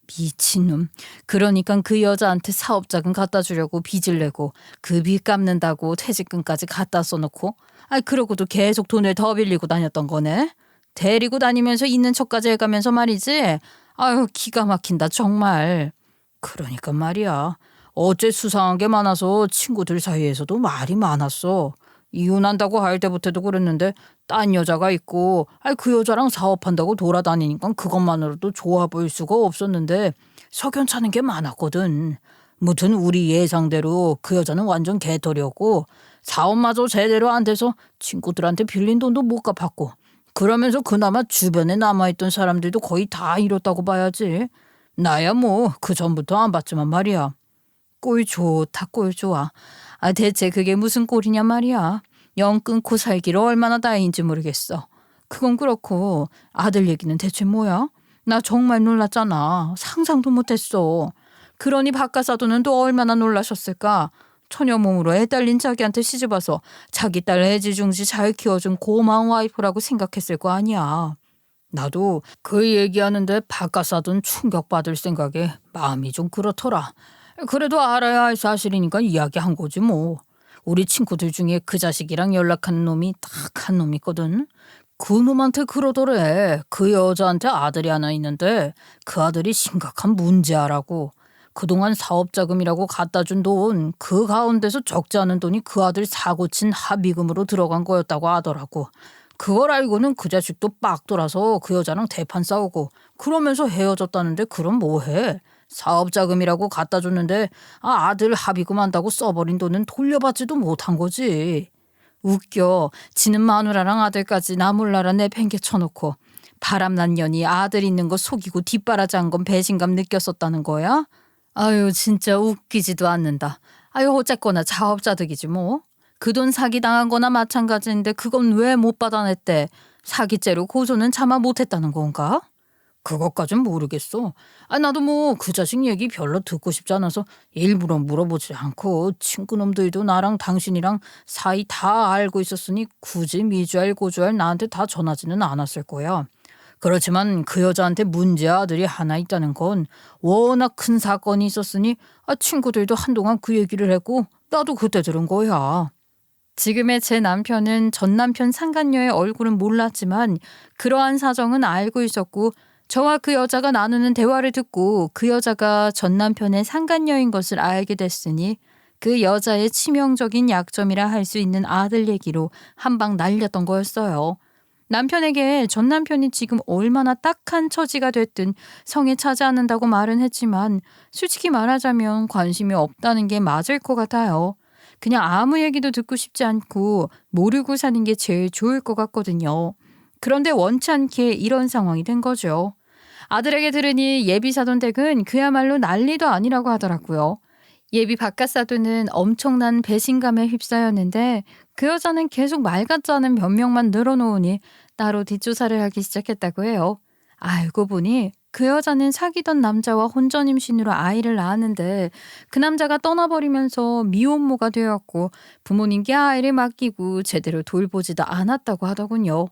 미친놈. 그러니까 그 여자한테 사업 자금 갖다 주려고 빚을 내고 그 빚 갚는다고 퇴직금까지 갖다 써놓고 그러고도 계속 돈을 더 빌리고 다녔던 거네. 데리고 다니면서 있는 척까지 해가면서 말이지. 아유 기가 막힌다 정말. 그러니까 말이야. 어째 수상한 게 많아서 친구들 사이에서도 말이 많았어. 이혼한다고 할 때부터도 그랬는데 딴 여자가 있고 그 여자랑 사업한다고 돌아다니니까 그것만으로도 좋아 보일 수가 없었는데 석연찮은 게 많았거든. 무튼 우리 예상대로 그 여자는 완전 개털이었고 사업마저 제대로 안 돼서 친구들한테 빌린 돈도 못 갚았고 그러면서 그나마 주변에 남아있던 사람들도 거의 다 잃었다고 봐야지. 나야 뭐 그 전부터 안 봤지만 말이야. 꼴 좋다 꼴 좋아. 대체 그게 무슨 꼴이냐 말이야. 영 끊고 살기를 얼마나 다행인지 모르겠어. 그건 그렇고 아들 얘기는 대체 뭐야? 나 정말 놀랐잖아. 상상도 못했어. 그러니 바깥사도는 또 얼마나 놀라셨을까. 처녀 몸으로 애 딸린 자기한테 시집와서 자기 딸 애지중지 잘 키워준 고마운 와이프라고 생각했을 거 아니야. 나도 그 얘기하는데 바깥사돈 충격받을 생각에 마음이 좀 그렇더라. 그래도 알아야 할 사실이니까 이야기한 거지 뭐. 우리 친구들 중에 그 자식이랑 연락하는 놈이 딱 한 놈 있거든. 그 놈한테 그러더래. 그 여자한테 아들이 하나 있는데 그 아들이 심각한 문제아라고. 그동안 사업자금이라고 갖다 준 돈 그 가운데서 적지 않은 돈이 그 아들 사고 친 합의금으로 들어간 거였다고 하더라고. 그걸 알고는 그 자식도 빡 돌아서 그 여자랑 대판 싸우고 그러면서 헤어졌다는데 그럼 뭐해. 사업자금이라고 갖다 줬는데 아들 합의금 한다고 써버린 돈은 돌려받지도 못한 거지. 웃겨. 지는 마누라랑 아들까지 나 몰라라 내팽개쳐놓고 바람난 년이 아들 있는 거 속이고 뒷바라지한 건 배신감 느꼈었다는 거야? 아유 진짜 웃기지도 않는다. 아유 어쨌거나 자업자득이지 뭐. 그 돈 사기당한 거나 마찬가지인데 그건 왜 못 받아냈대. 사기죄로 고소는 차마 못했다는 건가? 그것까진 모르겠어. 나도 뭐 그 자식 얘기 별로 듣고 싶지 않아서 일부러 물어보지 않고 친구놈들도 나랑 당신이랑 사이 다 알고 있었으니 굳이 미주알 고주알 나한테 다 전하지는 않았을 거야. 그렇지만 그 여자한테 문제 아들이 하나 있다는 건 워낙 큰 사건이 있었으니 친구들도 한동안 그 얘기를 했고 나도 그때 들은 거야. 지금의 제 남편은 전 남편 상간녀의 얼굴은 몰랐지만 그러한 사정은 알고 있었고 저와 그 여자가 나누는 대화를 듣고 그 여자가 전 남편의 상간녀인 것을 알게 됐으니 그 여자의 치명적인 약점이라 할 수 있는 아들 얘기로 한 방 날렸던 거였어요. 남편에게 전 남편이 지금 얼마나 딱한 처지가 됐든 성에 차지 않는다고 말은 했지만 솔직히 말하자면 관심이 없다는 게 맞을 것 같아요. 그냥 아무 얘기도 듣고 싶지 않고 모르고 사는 게 제일 좋을 것 같거든요. 그런데 원치 않게 이런 상황이 된 거죠. 아들에게 들으니 예비 사돈 댁은 그야말로 난리도 아니라고 하더라고요. 예비 바깥 사돈은 엄청난 배신감에 휩싸였는데 그 여자는 계속 말 같지 않은 변명만 늘어놓으니 따로 뒷조사를 하기 시작했다고 해요. 알고 보니 그 여자는 사귀던 남자와 혼전 임신으로 아이를 낳았는데 그 남자가 떠나버리면서 미혼모가 되었고 부모님께 아이를 맡기고 제대로 돌보지도 않았다고 하더군요.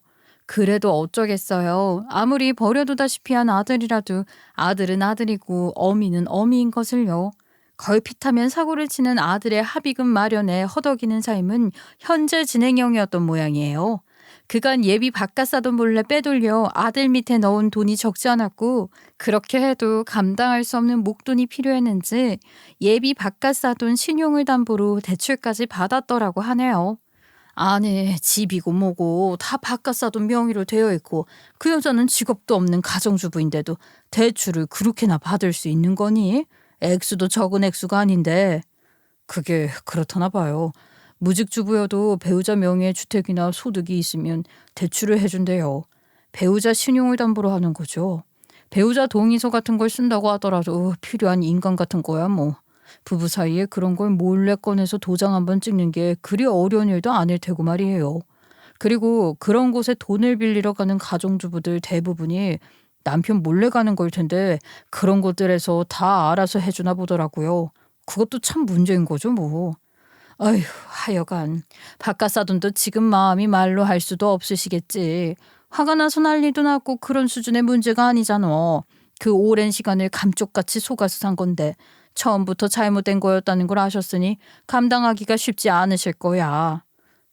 그래도 어쩌겠어요. 아무리 버려두다시피 한 아들이라도 아들은 아들이고 어미는 어미인 것을요. 걸핏하면 사고를 치는 아들의 합의금 마련에 허덕이는 삶은 현재 진행형이었던 모양이에요. 그간 예비 바깥 사돈 몰래 빼돌려 아들 밑에 넣은 돈이 적지 않았고 그렇게 해도 감당할 수 없는 목돈이 필요했는지 예비 바깥 사돈 신용을 담보로 대출까지 받았더라고 하네요. 아니, 집이고 뭐고 다 바깥 사돈 명의로 되어 있고 그 여자는 직업도 없는 가정주부인데도 대출을 그렇게나 받을 수 있는 거니? 액수도 적은 액수가 아닌데. 그게 그렇다나 봐요. 무직주부여도 배우자 명의의 주택이나 소득이 있으면 대출을 해준대요. 배우자 신용을 담보로 하는 거죠. 배우자 동의서 같은 걸 쓴다고 하더라도 필요한 인감 같은 거야 뭐. 부부 사이에 그런 걸 몰래 꺼내서 도장 한번 찍는 게 그리 어려운 일도 아닐 테고 말이에요. 그리고 그런 곳에 돈을 빌리러 가는 가정주부들 대부분이 남편 몰래 가는 걸 텐데 그런 곳들에서 다 알아서 해주나 보더라고요. 그것도 참 문제인 거죠 뭐. 아휴, 하여간 바깥 사돈도 지금 마음이 말로 할 수도 없으시겠지. 화가 나서 난리도 났고 그런 수준의 문제가 아니잖아. 그 오랜 시간을 감쪽같이 속아서 산 건데 처음부터 잘못된 거였다는 걸 아셨으니 감당하기가 쉽지 않으실 거야.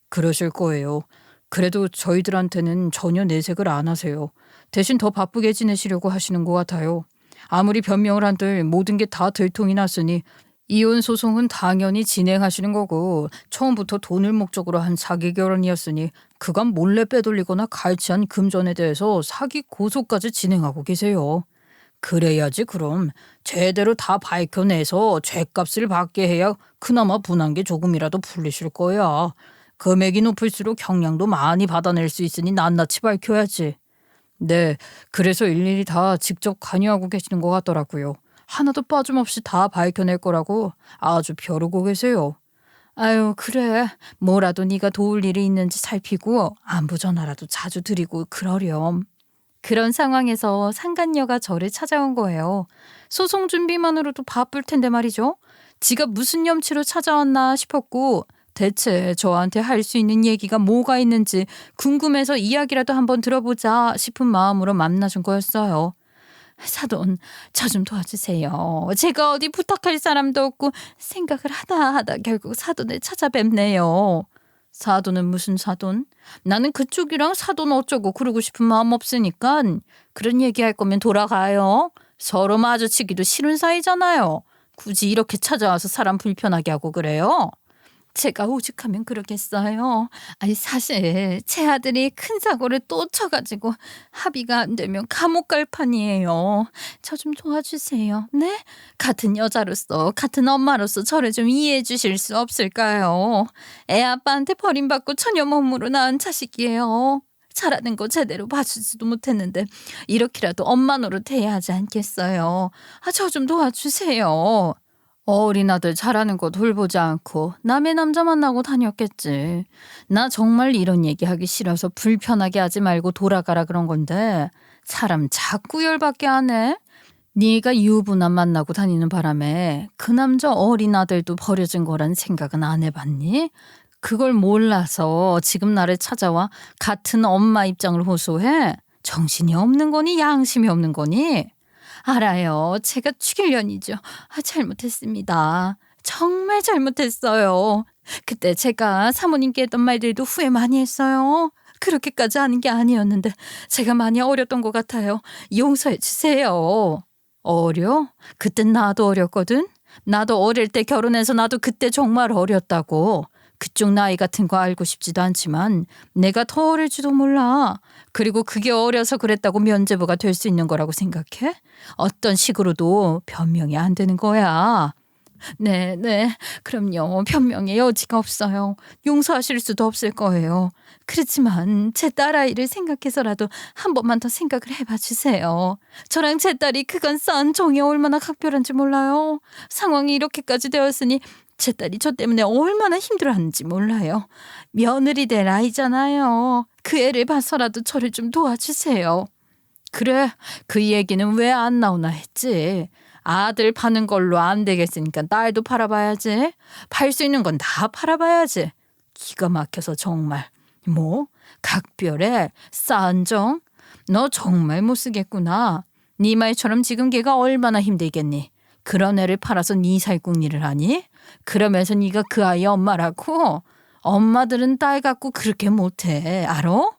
그러실 거예요. 그래도 저희들한테는 전혀 내색을 안 하세요. 대신 더 바쁘게 지내시려고 하시는 것 같아요. 아무리 변명을 한들 모든 게 다 들통이 났으니 이혼 소송은 당연히 진행하시는 거고 처음부터 돈을 목적으로 한 사기 결혼이었으니 그간 몰래 빼돌리거나 갈취한 금전에 대해서 사기 고소까지 진행하고 계세요. 그래야지 그럼 제대로 다 밝혀내서 죗값을 받게 해야 그나마 분한 게 조금이라도 풀리실 거야. 금액이 높을수록 형량도 많이 받아낼 수 있으니 낱낱이 밝혀야지. 네, 그래서 일일이 다 직접 관여하고 계시는 것 같더라고요. 하나도 빠짐없이 다 밝혀낼 거라고 아주 벼르고 계세요. 아유, 그래. 뭐라도 네가 도울 일이 있는지 살피고 안부 전화라도 자주 드리고 그러렴. 그런 상황에서 상간녀가 저를 찾아온 거예요. 소송 준비만으로도 바쁠 텐데 말이죠. 지가 무슨 염치로 찾아왔나 싶었고 대체 저한테 할 수 있는 얘기가 뭐가 있는지 궁금해서 이야기라도 한번 들어보자 싶은 마음으로 만나준 거였어요. 사돈, 저 좀 도와주세요. 제가 어디 부탁할 사람도 없고 생각을 하다 결국 사돈을 찾아뵙네요. 사돈은 무슨 사돈? 나는 그쪽이랑 사돈 어쩌고 그러고 싶은 마음 없으니까 그런 얘기할 거면 돌아가요. 서로 마주치기도 싫은 사이잖아요. 굳이 이렇게 찾아와서 사람 불편하게 하고 그래요? 제가 오죽하면 그러겠어요. 아니 사실 제 아들이 큰 사고를 또 쳐가지고 합의가 안 되면 감옥 갈 판이에요. 저 좀 도와주세요. 네? 같은 여자로서 같은 엄마로서 저를 좀 이해해 주실 수 없을까요? 애 아빠한테 버림받고 처녀 몸으로 낳은 자식이에요. 자라는 거 제대로 봐주지도 못했는데 이렇게라도 엄마 노릇해야 하지 않겠어요. 저 좀 도와주세요. 어린 아들 잘하는 거 돌보지 않고 남의 남자 만나고 다녔겠지. 나 정말 이런 얘기하기 싫어서 불편하게 하지 말고 돌아가라 그런 건데 사람 자꾸 열받게 하네. 네가 유부남 만나고 다니는 바람에 그 남자 어린 아들도 버려진 거란 생각은 안 해봤니? 그걸 몰라서 지금 나를 찾아와 같은 엄마 입장을 호소해? 정신이 없는 거니 양심이 없는 거니? 알아요. 제가 죽일년이죠. 잘못했습니다. 정말 잘못했어요. 그때 제가 사모님께 했던 말들도 후회 많이 했어요. 그렇게까지 하는 게 아니었는데 제가 많이 어렸던 것 같아요. 용서해 주세요. 어려? 그땐 나도 어렸거든. 나도 어릴 때 결혼해서 나도 그때 정말 어렸다고. 그쪽 나이 같은 거 알고 싶지도 않지만 내가 더 어릴지도 몰라. 그리고 그게 어려서 그랬다고 면죄부가 될 수 있는 거라고 생각해? 어떤 식으로도 변명이 안 되는 거야. 네, 그럼요. 변명의 여지가 없어요. 용서하실 수도 없을 거예요. 그렇지만 제 딸아이를 생각해서라도 한 번만 더 생각을 해봐 주세요. 저랑 제 딸이 그간 쌓은 정이 얼마나 각별한지 몰라요. 상황이 이렇게까지 되었으니 제 딸이 저 때문에 얼마나 힘들어하는지 몰라요. 며느리 될 아이잖아요. 그 애를 봐서라도 저를 좀 도와주세요. 그래, 그 얘기는 왜 안 나오나 했지. 아들 파는 걸로 안 되겠으니까 딸도 팔아봐야지. 팔 수 있는 건 다 팔아봐야지. 기가 막혀서 정말. 뭐? 각별해? 쌓은 정? 너 정말 못 쓰겠구나. 네 말처럼 지금 걔가 얼마나 힘들겠니? 그런 애를 팔아서 네 살궁리를 하니? 그러면서 네가 그 아이 엄마라고? 엄마들은 딸 갖고 그렇게 못해. 알아?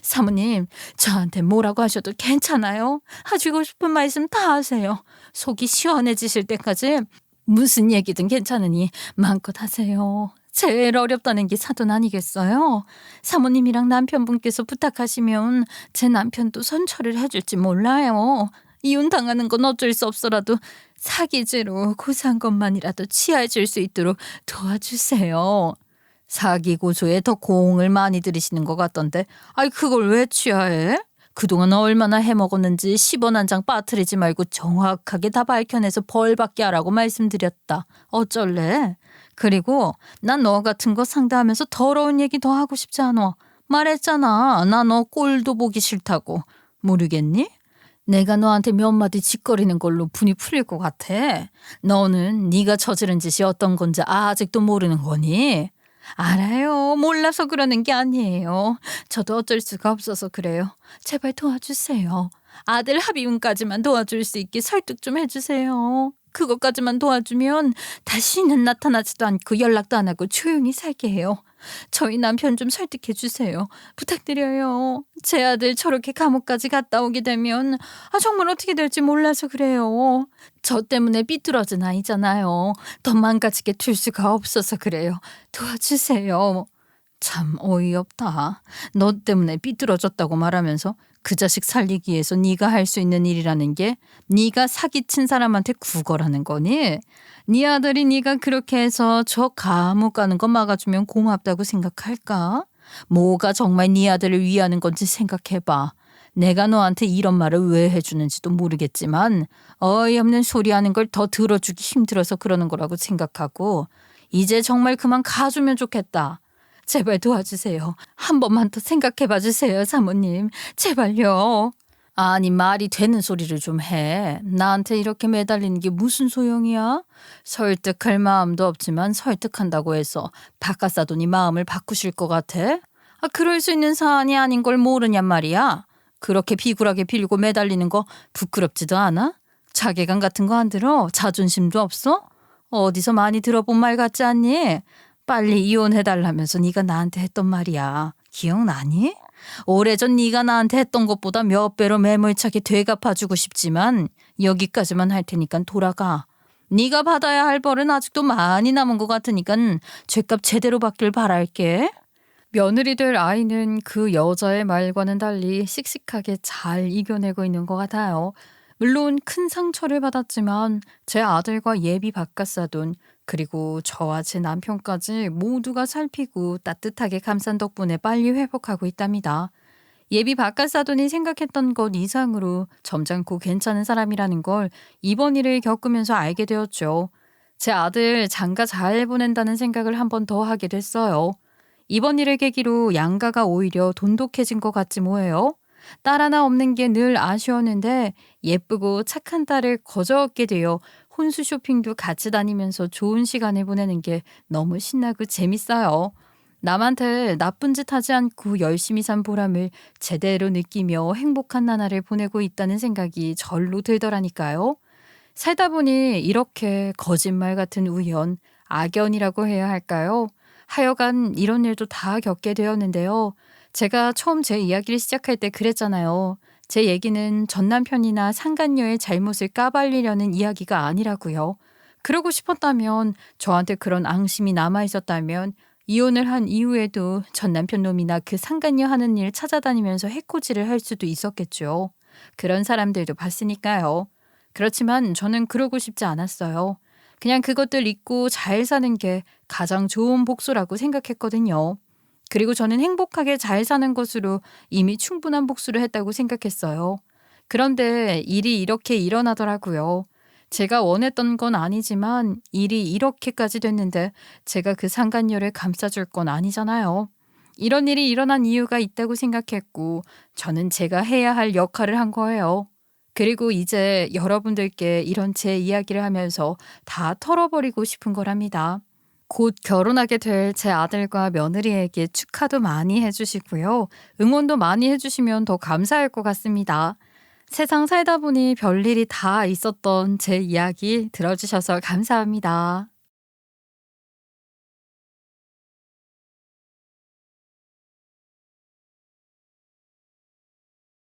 사모님, 저한테 뭐라고 하셔도 괜찮아요. 하시고 싶은 말씀 다 하세요. 속이 시원해지실 때까지 무슨 얘기든 괜찮으니 마음껏 하세요. 제일 어렵다는 게 사돈 아니겠어요? 사모님이랑 남편분께서 부탁하시면 제 남편도 선처를 해줄지 몰라요. 이혼당하는 건 어쩔 수 없어라도 사기죄로 고소한 것만이라도 취하해줄 수 있도록 도와주세요. 사기 고소에 더 공을 많이 들이시는 것 같던데, 아이 그걸 왜 취하해? 그동안 얼마나 해먹었는지 10원 한 장 빠뜨리지 말고 정확하게 다 밝혀내서 벌 받게 하라고 말씀드렸다. 어쩔래? 그리고 난 너 같은 거 상대하면서 더러운 얘기 더 하고 싶지 않아. 말했잖아. 나 너 꼴도 보기 싫다고. 모르겠니? 내가 너한테 몇 마디 짓거리는 걸로 분이 풀릴 것 같아. 너는 네가 저지른 짓이 어떤 건지 아직도 모르는 거니? 알아요. 몰라서 그러는 게 아니에요. 저도 어쩔 수가 없어서 그래요. 제발 도와주세요. 아들 합의운까지만 도와줄 수 있게 설득 좀 해주세요. 그것까지만 도와주면 다시는 나타나지도 않고 연락도 안 하고 조용히 살게 해요. 저희 남편 좀 설득해 주세요. 부탁드려요. 제 아들 저렇게 감옥까지 갔다 오게 되면 정말 어떻게 될지 몰라서 그래요. 저 때문에 삐뚤어진 아이잖아요. 더 망가지게 둘 수가 없어서 그래요. 도와주세요. 참 어이없다. 너 때문에 삐뚤어졌다고 말하면서 그 자식 살리기 위해서 네가 할 수 있는 일이라는 게 네가 사기친 사람한테 구걸하는 거니? 네 아들이 네가 그렇게 해서 저 감옥 가는 거 막아주면 고맙다고 생각할까? 뭐가 정말 네 아들을 위하는 건지 생각해봐. 내가 너한테 이런 말을 왜 해주는지도 모르겠지만 어이없는 소리 하는 걸 더 들어주기 힘들어서 그러는 거라고 생각하고 이제 정말 그만 가주면 좋겠다. 제발 도와주세요. 한 번만 더 생각해봐 주세요, 사모님. 제발요. 아니 말이 되는 소리를 좀 해. 나한테 이렇게 매달리는 게 무슨 소용이야? 설득할 마음도 없지만 설득한다고 해서 바깥사돈이 마음을 바꾸실 것 같아? 그럴 수 있는 사안이 아닌 걸 모르냔 말이야. 그렇게 비굴하게 빌고 매달리는 거 부끄럽지도 않아? 자괴감 같은 거 안 들어? 자존심도 없어? 어디서 많이 들어본 말 같지 않니? 빨리 이혼해달라면서 네가 나한테 했던 말이야. 기억나니? 오래전 네가 나한테 했던 것보다 몇 배로 매몰차게 되갚아주고 싶지만 여기까지만 할 테니까 돌아가. 네가 받아야 할 벌은 아직도 많이 남은 것 같으니까 죗값 제대로 받길 바랄게. 며느리 될 아이는 그 여자의 말과는 달리 씩씩하게 잘 이겨내고 있는 것 같아요. 물론 큰 상처를 받았지만 제 아들과 예비 바깥사돈 그리고 저와 제 남편까지 모두가 살피고 따뜻하게 감싼 덕분에 빨리 회복하고 있답니다. 예비 바깥사돈이 생각했던 것 이상으로 점잖고 괜찮은 사람이라는 걸 이번 일을 겪으면서 알게 되었죠. 제 아들 장가 잘 보낸다는 생각을 한 번 더 하게 됐어요. 이번 일을 계기로 양가가 오히려 돈독해진 것 같지 뭐예요. 딸 하나 없는 게 늘 아쉬웠는데 예쁘고 착한 딸을 거저 얻게 되어 혼수 쇼핑도 같이 다니면서 좋은 시간을 보내는 게 너무 신나고 재밌어요. 남한테 나쁜 짓 하지 않고 열심히 산 보람을 제대로 느끼며 행복한 나날을 보내고 있다는 생각이 절로 들더라니까요. 살다 보니 이렇게 거짓말 같은 우연, 악연이라고 해야 할까요? 하여간 이런 일도 다 겪게 되었는데요. 제가 처음 제 이야기를 시작할 때 그랬잖아요. 제 얘기는 전 남편이나 상간녀의 잘못을 까발리려는 이야기가 아니라고요. 그러고 싶었다면 저한테 그런 앙심이 남아 있었다면 이혼을 한 이후에도 전 남편 놈이나 그 상간녀 하는 일 찾아다니면서 해코지를 할 수도 있었겠죠. 그런 사람들도 봤으니까요. 그렇지만 저는 그러고 싶지 않았어요. 그냥 그것들 잊고 잘 사는 게 가장 좋은 복수라고 생각했거든요. 그리고 저는 행복하게 잘 사는 것으로 이미 충분한 복수를 했다고 생각했어요. 그런데 일이 이렇게 일어나더라고요. 제가 원했던 건 아니지만 일이 이렇게까지 됐는데 제가 그 상간녀를 감싸줄 건 아니잖아요. 이런 일이 일어난 이유가 있다고 생각했고 저는 제가 해야 할 역할을 한 거예요. 그리고 이제 여러분들께 이런 제 이야기를 하면서 다 털어버리고 싶은 거랍니다. 곧 결혼하게 될 제 아들과 며느리에게 축하도 많이 해주시고요. 응원도 많이 해주시면 더 감사할 것 같습니다. 세상 살다 보니 별일이 다 있었던 제 이야기 들어주셔서 감사합니다.